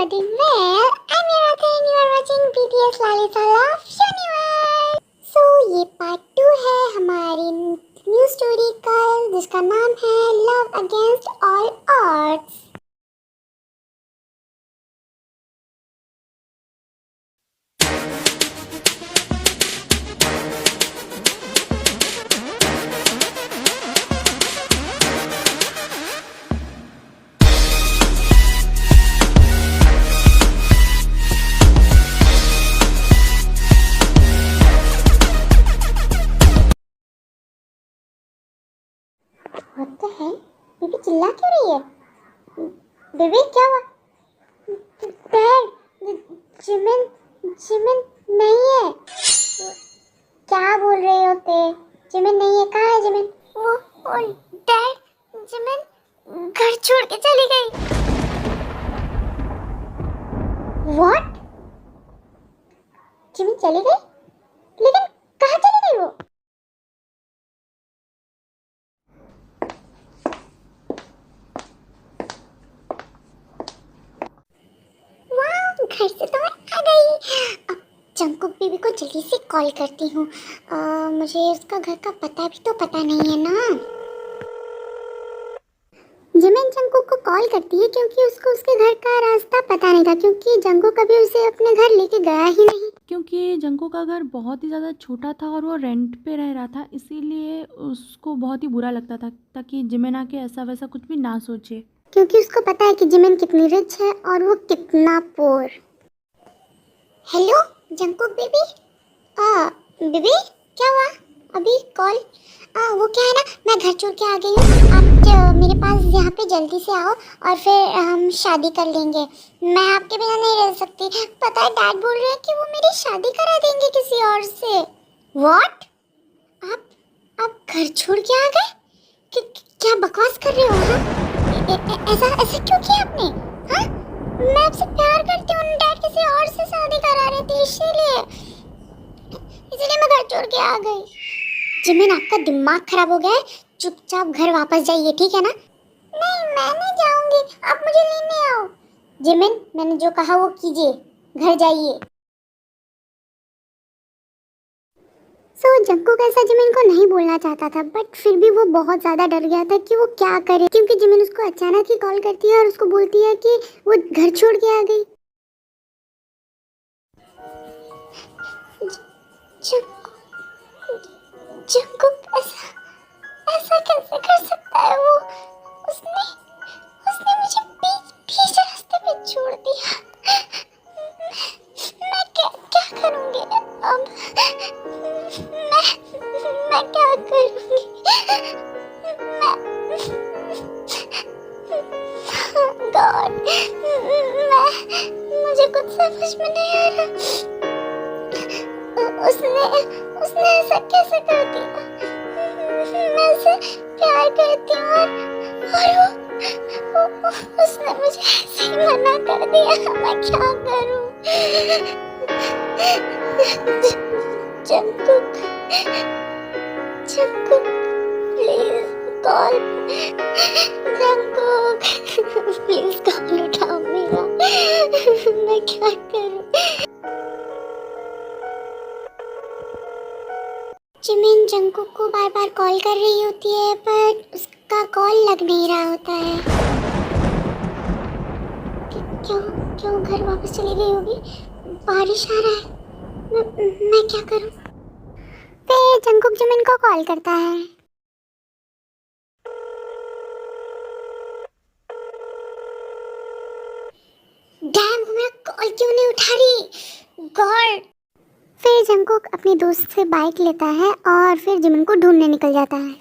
everybody. Well, I'm Yuratha and you are watching BTS Lalita Love Universe. So ये part 2 है हमारी new story का जिसका नाम है love against all odds. What the hell? Baby चिल्ला क्यों रही है? बेबी क्या हुआ? डैड, जिमिन जिमिन नहीं है। क्या बोल रहे हो ते? जिमिन नहीं है, कहाँ है जिमिन? वो डैड, जिमिन घर छोड़ के चली गई। What? जिमिन चली गई? लेकिन कहाँ चली गई वो? घर से तो मैं आ गई। अब जंकुक बीबी को जल्दी से कॉल करती हूँ। मुझे उसका घर का पता भी तो पता नहीं है ना। जिमिन जंकुक को कॉल करती है क्योंकि उसको उसके घर का रास्ता पता नहीं था, क्योंकि जंकुक कभी उसे अपने घर लेके गया ही नहीं। क्योंकि जंकुक का घर बहुत ही ज़्यादा छोटा था और वो रेंट पे रह रहा था, इसीलिए उसको बहुत ही बुरा लगता था ताकि जिमिन आके ऐसा वैसा कुछ भी ना सोचे, क्योंकि उसको पता है कि जिमिन कितनी रिच है और वो कितना poor. Hello Jungkook baby. Baby क्या हुआ? अभी कॉल? वो क्या है ना, मैं घर छोड़ के आ गई हूँ। आप मेरे पास यहाँ पे जल्दी से आओ और फिर हम शादी कर लेंगे। मैं आपके बिना नहीं रह सकती। पता है डैड बोल रहे हैं कि वो मेरी शादी करा देंगे किसी और से। व्हाट? आप घर छोड़ के आ गए? क्या बकवास कर रहे हो? हाँ, ऐसा क्यों किया आपने? हाँ, मैं आपसे प्यार करती हूँ। डैड किसी और से शादी करा रहे थे, इसीलिए मैं घर छोड़ के आ गई। जिमिन आपका दिमाग खराब हो गया है, चुपचाप घर वापस जाइए, ठीक है ना? नहीं, मैं नहीं जाऊंगी, आप मुझे लेने आओ। जिमिन, मैंने जो कहा वो कीजिए, घर जाइए। जंकुक ऐसा जिमिन को नहीं बोलना चाहता था, बट फिर भी वो बहुत ज्यादा डर गया था कि वो क्या करे, क्योंकि जिमिन उसको अचानक ही कॉल करती है और उसको बोलती है कि वो घर छोड़ के आ गई। जंकुक ऐसा कैसे कर सकता है? वो उसने उसने मुझे बीच रास्ते पे छोड़ दिया। मैं क्या करूंगी अब? मैं क्या करूंगी? गॉड, मुझे कुछ समझ में नहीं आ रहा। उसने ऐसा कैसे कर दिया? मैं उसे प्यार करती हूँ और वो उसने मुझे ऐसे ही मना कर दिया। मैं क्या करूँ? Jungkook please call. Jungkook please call उठाओ मेरा। मैं क्या करूँ? जिमिन जंकुक को बार बार कॉल कर रही होती है, पर उसका कॉल लग नहीं रहा होता है। क्यों घर वापस चली गई होगी? बारिश आ रहा है। मैं क्या करूं? फिर जंकुक जिमिन को कॉल करता है। डैम, मेरा कॉल क्यों नहीं उठा रही? गॉड। फिर जंकुक अपनी दोस्त से बाइक लेता है और फिर जिमिन को ढूंढने निकल जाता है।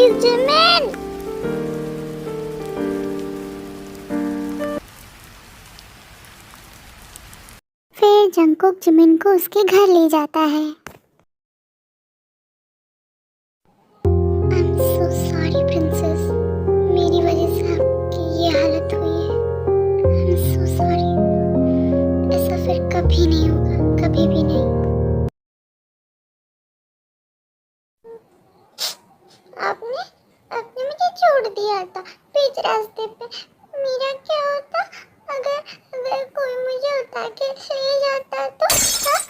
Please Jimin. फिर जंगकुक जिमिन को उसके घर ले जाता है। I'm so sorry princess, मेरी वजह से आपकी ये हालत हुई है। I'm so sorry, ऐसा फिर कभी नहीं होगा, कभी भी नहीं। आपने आपने मुझे छोड़ दिया था बीच रास्ते पे। मेरा क्या होता अगर अगर कोई मुझे उतार के ले जाता तो? हाँ?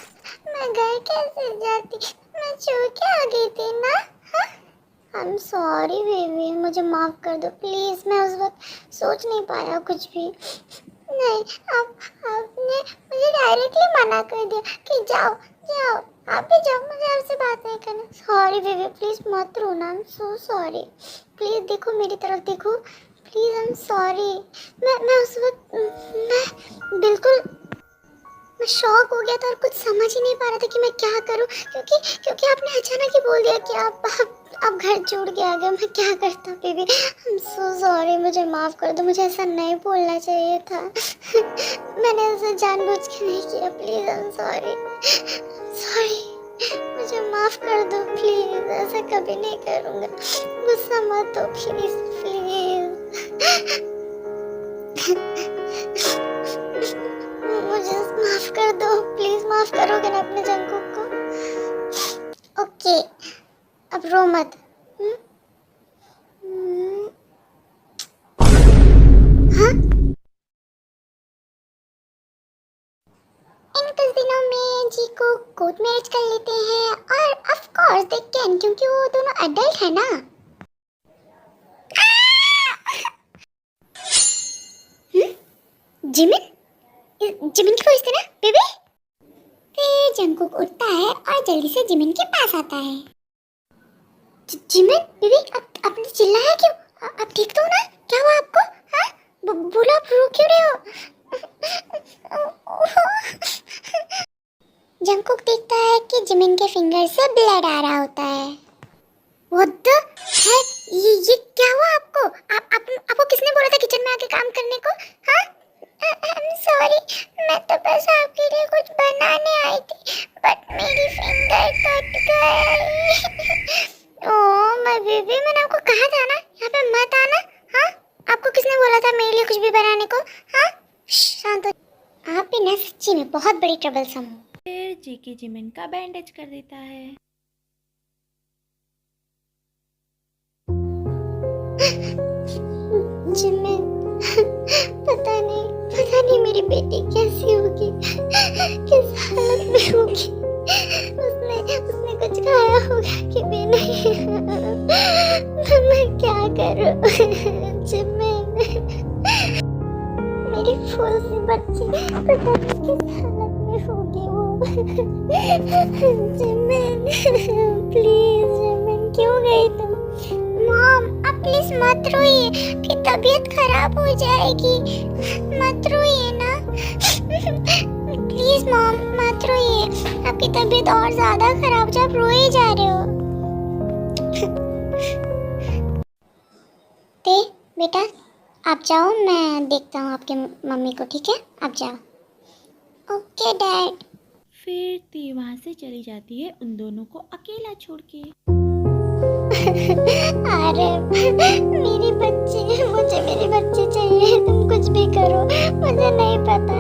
मैं घर कैसे जाती? मैं छू के आ गई थी ना। हाँ? I'm sorry बेबी, मुझे माफ़ कर दो प्लीज़। मैं उस वक्त सोच नहीं पाया कुछ भी। नहीं, आपने मुझे डायरेक्टली मना कर दिया कि जाओ जाओ, आप भी जाओ, मुझे आपसे बात नहीं करना। सॉरी बेबी, प्लीज़ मत रोना। I am so sorry. Please देखो मेरी तरफ, देखो प्लीज़। I am sorry. मैं उस वक्त मैं बिल्कुल मैं शॉक हो गया था और कुछ समझ ही नहीं पा रहा था कि मैं क्या करूं, क्योंकि आपने अचानक ही बोल दिया कि आप घर छोड़ के आ गए। मैं क्या करता baby. I am so sorry, मुझे माफ़ कर दो। मुझे ऐसा नहीं बोलना चाहिए था। मैंने ऐसा जानबूझ के नहीं किया। Please I am sorry, sorry. मुझे माफ़ कर दो प्लीज़, ऐसा कभी नहीं करूँगा। गुस्सा मत हो प्लीज़, प्लीज़। मुझे माफ कर दो प्लीज। माफ करोगे ना अपने जंगकुक को? ओके, अब रो मत। हाँ? इन कुछ दिनों में जी को कोर्ट मैरिज कर लेते हैं और ऑफ कोर्स दे कैन, क्योंकि वो दोनों अडल्ट है ना। जिमिन जिमिन की वजह से ना बेबी। फिर जंगकुक उठता है और जल्दी से जिमिन के पास आता है। जिमिन बेबी, आपने चिल्लाया क्यों? आप ठीक तो हो ना? क्या हुआ आपको? हाँ? बोलो, आप रो क्यों रहे हो? जंगकुक देखता है कि जिमिन के फिंगर से ब्लड आ रहा होता है। What the heck? ये क्या हुआ आपको? आपको किसने बोला था किचन में आके काम करने को? हाँ? I'm sorry, मैं तो बस आपके लिए कुछ बनाने आई थी, बट मेरी फिंगर कट गई। ओह माय बेबी, मैंने आपको कहा था ना यहाँ पे मत आना। हाँ? आपको किसने बोला था मेरे लिए कुछ भी बनाने को? हाँ? शांत हो। आप भी ना सच्ची में बहुत बड़ी ट्रबलसम हो। फिर जेके जिमिन का बैंडेज कर देता है। जिमिन, पता नहीं मेरी बेटी कैसी होगी, किस हालत में होगी। उसने कुछ खाया होगा कि भी नहीं। मैं क्या करूं? जिमिन, मेरी फूल सी बच्ची पता नहीं किस हालत में होगी वो। जिमिन प्लीज, जिमिन क्यों गई तुम? मॉम आप प्लीज मत रोइए, आपकी तबीयत खराब हो जाएगी। मत रोइए ना। प्लीज मॉम मत रोइए, आपकी तबीयत और ज्यादा खराब हो जाए, आप रोए जा रहे हो। ते बेटा आप जाओ, मैं देखता हूँ आपके मम्मी को, ठीक है? आप जाओ। Okay dad. फिर ती वहाँ से चली जाती है उन दोनों को अकेला छोड़ के। अरे मेरी बच्ची, मुझे मेरी बच्ची चाहिए। तुम कुछ भी करो, मुझे नहीं पता।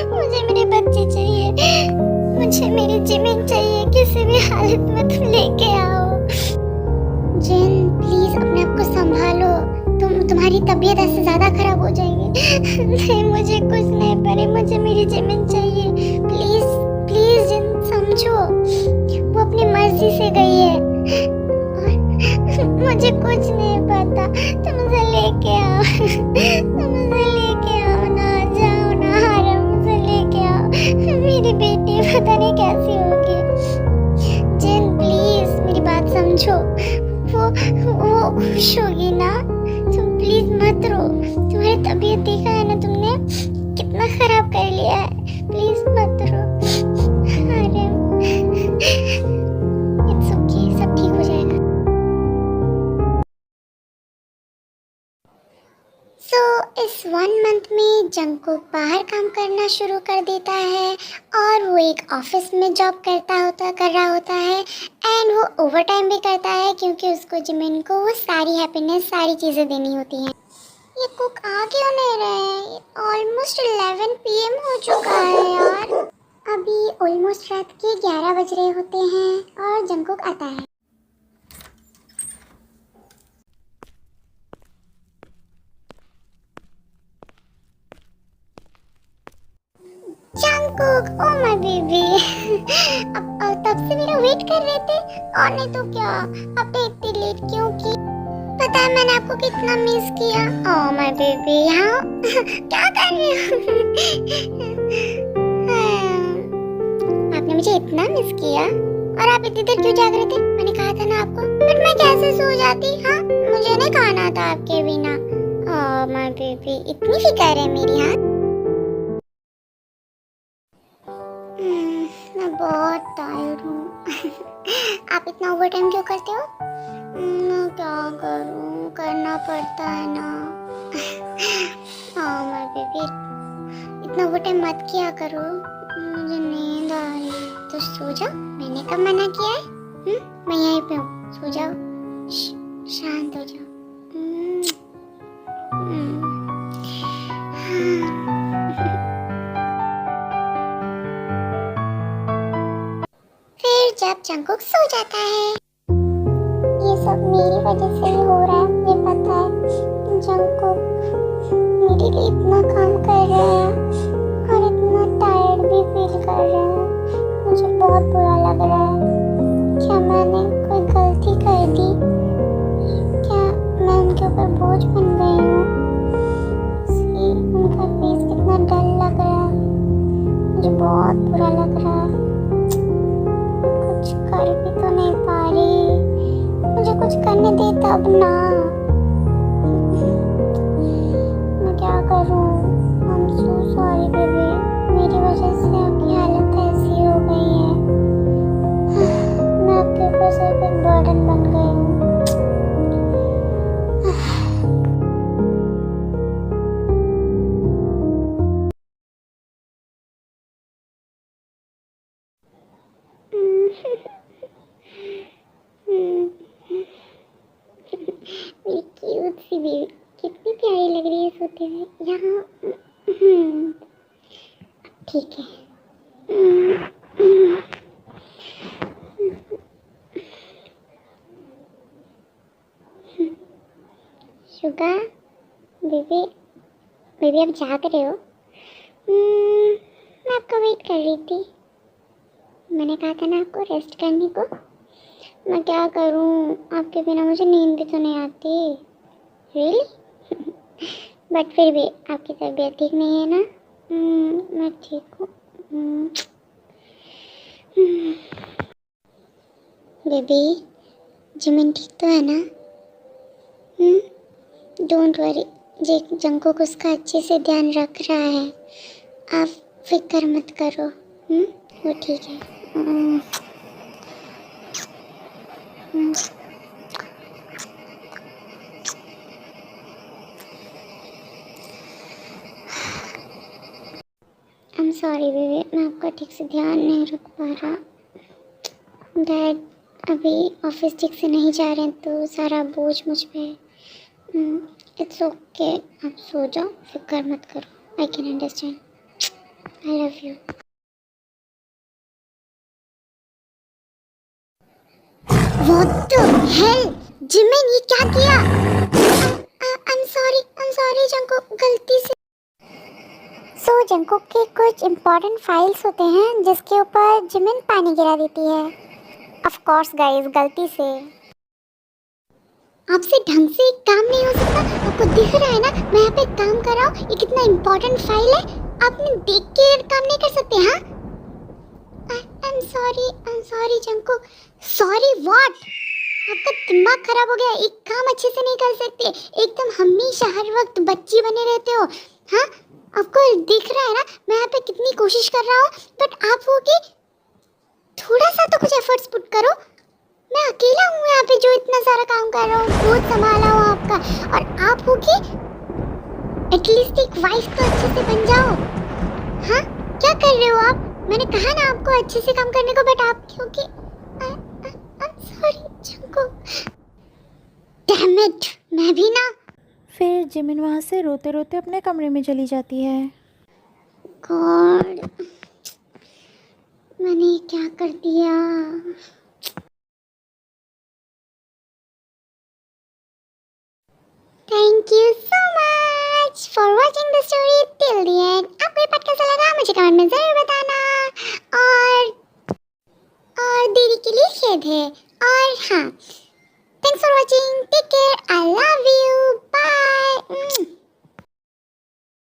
मुझे मेरी बच्ची चाहिए, मुझे मेरी जिमिन चाहिए। किसी भी हालत में तुम लेके आओ। जिन प्लीज अपने आप को संभालो, तुम्हारी तबीयत ऐसे ज्यादा खराब हो जाएगी। नहीं मुझे कुछ नहीं पड़े, मुझे मेरी जिमिन चाहिए। प्लीज प्लीज जिन समझो, वो अपनी मर्जी से गई है। मुझे कुछ नहीं पता, तुम उसे लेके आओ। तुम उसे लेके आओ ना, जाओ ना हारम, उसे लेके आओ। मेरी बेटी पता नहीं कैसी होगी। जिन प्लीज मेरी बात समझो, वो खुश होगी ना। तुम प्लीज मत रो, तुम्हारी तबीयत देखा है ना तुमने, कितना खराब कर लिया है। प्लीज मत रो। अरे इट्स ओके, सब ठीक सो इस 1 मंथ में जंगकुक बाहर काम करना शुरू कर देता है और वो एक ऑफिस में जॉब कर रहा होता है एंड वो ओवर टाइम भी करता है क्योंकि उसको जिमिन को वो सारी हैप्पीनेस सारी चीज़ें देनी होती हैं। ये कुक आ क्यों नहीं रहे? ऑलमोस्ट 11 PM हो चुका है यार। अभी ऑलमोस्ट रात के 11 बज रहे होते हैं और जंगकुक आता है। Jungkook, oh my baby. अब तब से मेरा वेट कर रहे थे और नहीं तो क्या, आपने इतनी लेट क्यों की? पता है मैंने आपको कितना मिस किया। ओ माय बेबी, हाँ क्या कर रहे हो? आपने मुझे इतना मिस किया और आप इतनी देर क्यों जाग रहे थे? मैंने कहा था ना आपको, बट मैं कैसे सो जाती? हाँ, मुझे नहीं खाना था आपके बिना। ओ माय बेबी, इतनी फिक्र है मेरी। हाँ, मैं बहुत टायर्ड हूँ। आप इतना ओवर टाइम क्यों करते हो? मैं क्या करूँ, करना पड़ता है ना। हाँ माय बेबी, इतना ओवर टाइम मत किया करो, मुझे नींद आ रही है। तो सो जाओ, मैंने कब मना किया है? मैं यहीं पे हूँ, सो जाओ, शांत हो जाओ। फिर जब जंगकुक सो जाता है, ये सब मेरी वजह से ही हो रहा है, मुझे पता है। जंगकुक मेरे लिए इतना काम कर रहे हैं और इतना टायर्ड भी फील कर रहे हैं। मुझे बहुत बुरा लग रहा है। क्या मैंने कोई गलती कर दी? क्या मैं उनके ऊपर बोझ बन गई हूँ? उनका फेस कितना डल लग रहा है, मुझे बहुत बुरा लग रहा है। कुछ कर भी तो नहीं पा रही, मुझे कुछ करने दे तब ना। मैं क्या करूं? I'm so sorry baby, मेरी वजह से आपकी हालत ऐसी हो गई है। मैं आपके ऊपर सिर्फ एक बर्डन बन गई हूँ। मेरी क्यूट सी बेबी कितनी प्यारी लग रही है सोते हुए यहाँ। ठीक है। शुगा बेबी, बेबी आप जाग रहे हो? मैं आपका वेट कर रही थी। मैंने कहा था ना आपको रेस्ट करने को। मैं क्या करूं, आपके बिना मुझे नींद भी तो नहीं आती। रियली? बट फिर भी आपकी तबीयत ठीक नहीं है ना? मैं ठीक हूँ। बेबी, जिमिन ठीक तो है ना? डोंट वरी, जंगकुक उसका अच्छे से ध्यान रख रहा है, आप फिक्र मत करो। वो ठीक है। आई एम सॉरी बेबी, मैं आपका ठीक से ध्यान नहीं रख पा रहा। डैड अभी ऑफिस ठीक से नहीं जा रहे हैं तो सारा बोझ मुझ पे है। इट्स ओके, आप सो जाओ, फिक्र मत करो। I can understand. I love you. What the hell Jimin, ये क्या किया? आई एम सॉरी जंगकुक, गलती से। सो जंगकुक के कुछ इम्पोर्टेंट फाइल्स होते हैं जिसके ऊपर जिमिन पानी गिरा देती है। ऑफ कोर्स गाइस, गलती से। आपसे ढंग से एक काम नहीं हो सकता? आपको दिख रहा है ना मैं यहाँ पे काम कर रहा हूँ, ये कितना इम्पोर्टेंट फाइल है, आपने देख के काम नहीं कर सकते? हाँ, I am sorry Jungkook. Sorry what? आपका दिमाग खराब हो गया, एक काम अच्छे से नहीं कर सकते, एकदम हमेशा हर वक्त बच्ची बने रहते हो। हाँ, आपको दिख रहा है ना मैं यहाँ पे कितनी कोशिश कर रहा हूँ, बट आप हो कि थोड़ा सा तो कुछ एफर्ट्स पुट करो। मैं अकेला हूँ यहाँ पे जो इतना सारा काम कर रहा हूँ, खुद संभाला हूँ आपका, और आप हो कि एटलीस्ट एक वाइफ तो अच्छे से बन जाओ। हाँ, क्या कर रहे हो आप? मैंने कहा ना आपको अच्छे से काम करने को, बट आप क्योंकि सॉरी जंकुक। डैम इट, मैं भी ना। फिर जिमिन वहाँ से रोते रोते अपने कमरे में चली जाती है। गॉड, मैंने ये क्या कर दिया? Thank you so much for watching the story till the end. आपको ये पॉडकास्ट कैसा लगा मुझे कमेंट में जरूर बताना। और देरी के लिए खेद है। और हाँ, थैंक्स फॉर वॉचिंग। टेक